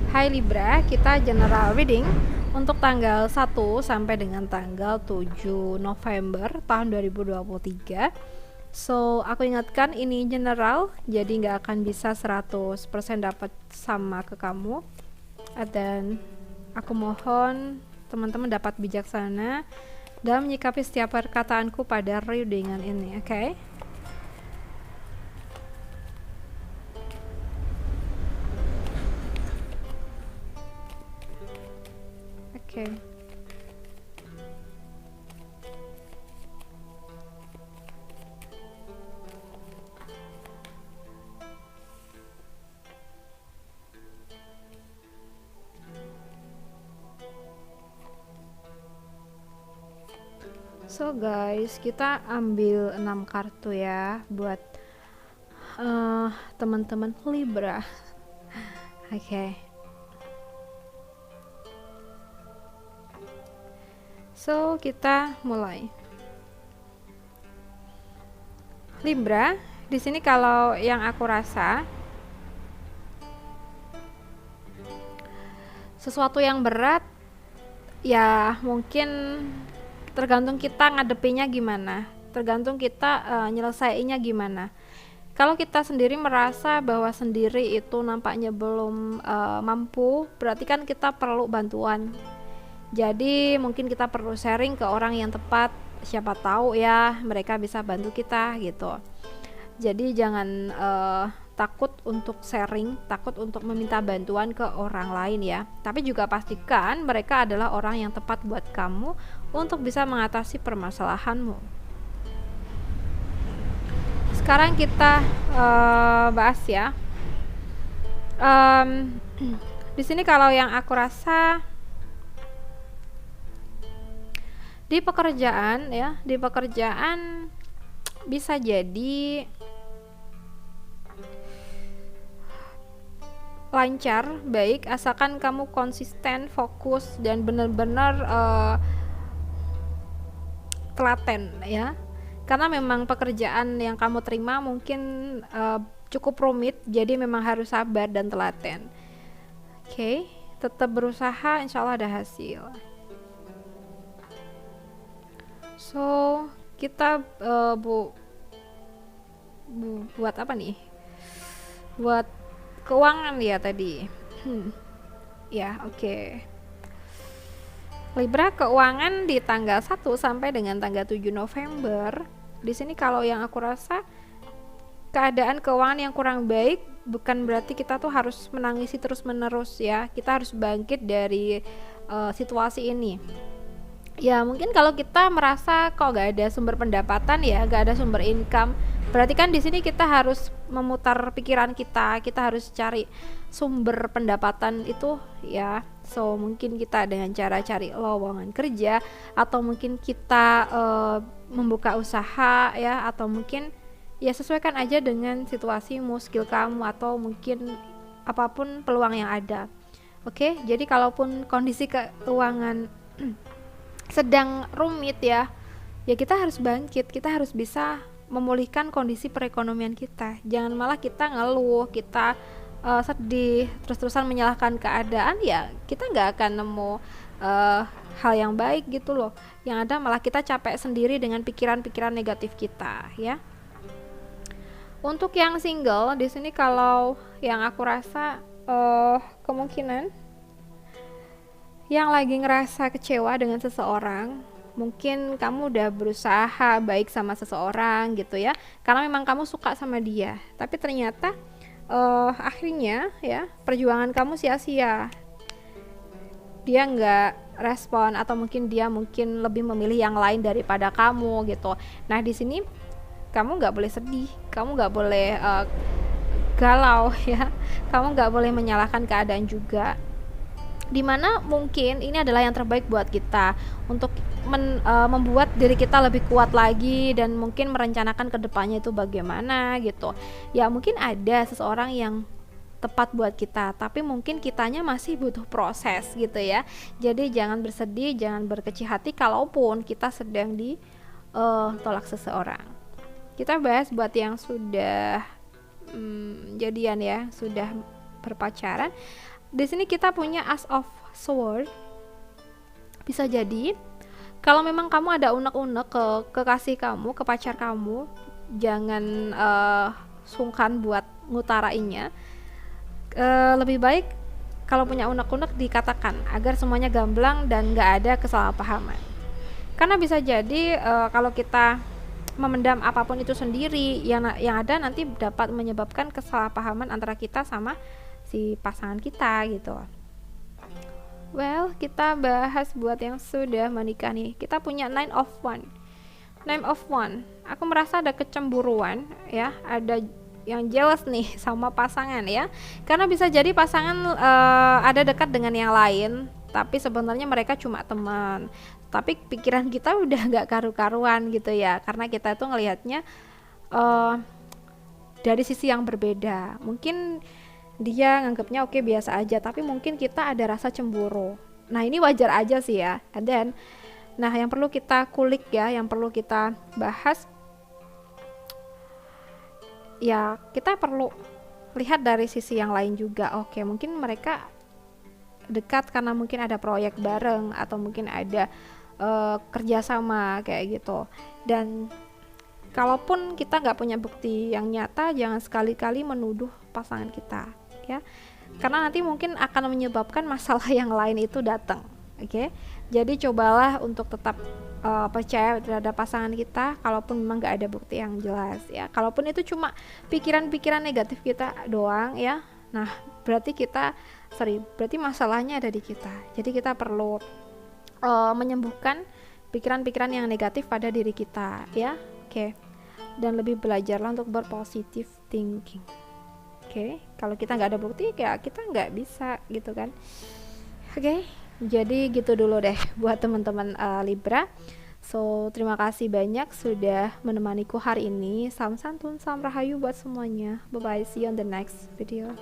Hai Libra, kita general reading untuk tanggal 1 sampai dengan tanggal 7 November tahun 2023. So, aku ingatkan ini general, jadi nggak akan bisa 100% dapat sama ke kamu. Dan aku mohon teman-teman dapat bijaksana dalam menyikapi setiap perkataanku pada readingan ini, oke? Oke. So guys, kita ambil 6 kartu ya buat teman-teman Libra. Oke. So, kita mulai. Libra, di sini kalau yang aku rasa sesuatu yang berat ya mungkin tergantung kita ngadepinnya gimana, tergantung kita nyelesaiinnya gimana. Kalau kita sendiri merasa bahwa sendiri itu nampaknya belum mampu, berarti kan kita perlu bantuan. Jadi mungkin kita perlu sharing ke orang yang tepat, siapa tahu ya mereka bisa bantu kita gitu. Jadi jangan takut untuk sharing, takut untuk meminta bantuan ke orang lain ya. Tapi juga pastikan mereka adalah orang yang tepat buat kamu untuk bisa mengatasi permasalahanmu. Sekarang kita bahas ya. Di sini kalau yang aku rasa di pekerjaan ya, di pekerjaan bisa jadi lancar, baik, asalkan kamu konsisten, fokus, dan benar-benar telaten ya. Karena memang pekerjaan yang kamu terima mungkin cukup rumit, jadi memang harus sabar dan telaten. Oke, tetap berusaha, insya Allah ada hasil. So, kita buat apa nih? Buat keuangan ya tadi. Ya, oke. Libra, keuangan di tanggal 1 sampai dengan tanggal 7 November. Di sini kalau yang aku rasa keadaan keuangan yang kurang baik bukan berarti kita tuh harus menangisi terus-menerus ya. Kita harus bangkit dari situasi ini. Ya mungkin kalau kita merasa kok gak ada sumber pendapatan ya, gak ada sumber income, berarti kan di sini kita harus memutar pikiran kita harus cari sumber pendapatan itu ya. So mungkin kita dengan cara cari lowongan kerja, atau mungkin kita membuka usaha ya, atau mungkin ya sesuaikan aja dengan situasimu, skill kamu, atau mungkin apapun peluang yang ada. Oke, jadi kalaupun kondisi keuangan sedang rumit ya kita harus bangkit, kita harus bisa memulihkan kondisi perekonomian kita. Jangan malah kita ngeluh, kita sedih, terus-terusan menyalahkan keadaan, ya kita nggak akan nemu hal yang baik gitu loh. Yang ada malah kita capek sendiri dengan pikiran-pikiran negatif kita ya. Untuk yang single di sini kalau yang aku rasa kemungkinan yang lagi ngerasa kecewa dengan seseorang, mungkin kamu udah berusaha baik sama seseorang gitu ya, karena memang kamu suka sama dia, tapi ternyata akhirnya ya perjuangan kamu sia-sia. Dia nggak respon, atau mungkin dia lebih memilih yang lain daripada kamu gitu. Nah di sini kamu nggak boleh sedih, kamu nggak boleh galau ya, kamu nggak boleh menyalahkan keadaan juga. Dimana mungkin ini adalah yang terbaik buat kita untuk membuat diri kita lebih kuat lagi, dan mungkin merencanakan kedepannya itu bagaimana gitu ya. Mungkin ada seseorang yang tepat buat kita, tapi mungkin kitanya masih butuh proses gitu ya. Jadi jangan bersedih, jangan berkecil hati kalaupun kita sedang ditolak seseorang. Kita bahas buat yang sudah jadian ya, sudah berpacaran. Di sini kita punya As of Sword. Bisa jadi kalau memang kamu ada unek-unek ke kekasih kamu, ke pacar kamu, jangan sungkan buat ngutarainnya. Lebih baik kalau punya unek-unek dikatakan agar semuanya gamblang dan gak ada kesalahpahaman. Karena bisa jadi kalau kita memendam apapun itu sendiri, yang ada nanti dapat menyebabkan kesalahpahaman antara kita sama si pasangan kita gitu. Well, kita bahas buat yang sudah menikah nih. Kita punya Nine of Wands. Nine of Wands. Aku merasa ada kecemburuan ya, ada yang jealous nih sama pasangan ya. Karena bisa jadi pasangan ada dekat dengan yang lain, tapi sebenarnya mereka cuma teman. Tapi pikiran kita udah nggak karu-karuan gitu ya, karena kita tuh ngelihatnya dari sisi yang berbeda. Mungkin dia nganggapnya oke biasa aja, tapi mungkin kita ada rasa cemburu. Nah ini wajar aja sih ya. And then, nah yang perlu kita kulik ya, yang perlu kita bahas ya, kita perlu lihat dari sisi yang lain juga. Oke, mungkin mereka dekat karena mungkin ada proyek bareng atau mungkin ada kerjasama kayak gitu. Dan kalaupun kita nggak punya bukti yang nyata, jangan sekali-kali menuduh pasangan kita ya, karena nanti mungkin akan menyebabkan masalah yang lain itu datang. Oke, jadi cobalah untuk tetap percaya terhadap pasangan kita, kalaupun memang nggak ada bukti yang jelas ya. Kalaupun itu cuma pikiran-pikiran negatif kita doang ya, nah berarti masalahnya ada di kita. Jadi kita perlu menyembuhkan pikiran-pikiran yang negatif pada diri kita ya. Oke, dan lebih belajarlah untuk berpositif thinking. Oke, kalau kita nggak ada bukti ya kita nggak bisa gitu kan. Oke, jadi gitu dulu deh buat teman-teman Libra. So terima kasih banyak sudah menemaniku hari ini. Salam santun, salam rahayu buat semuanya. Bye bye, see you on the next video.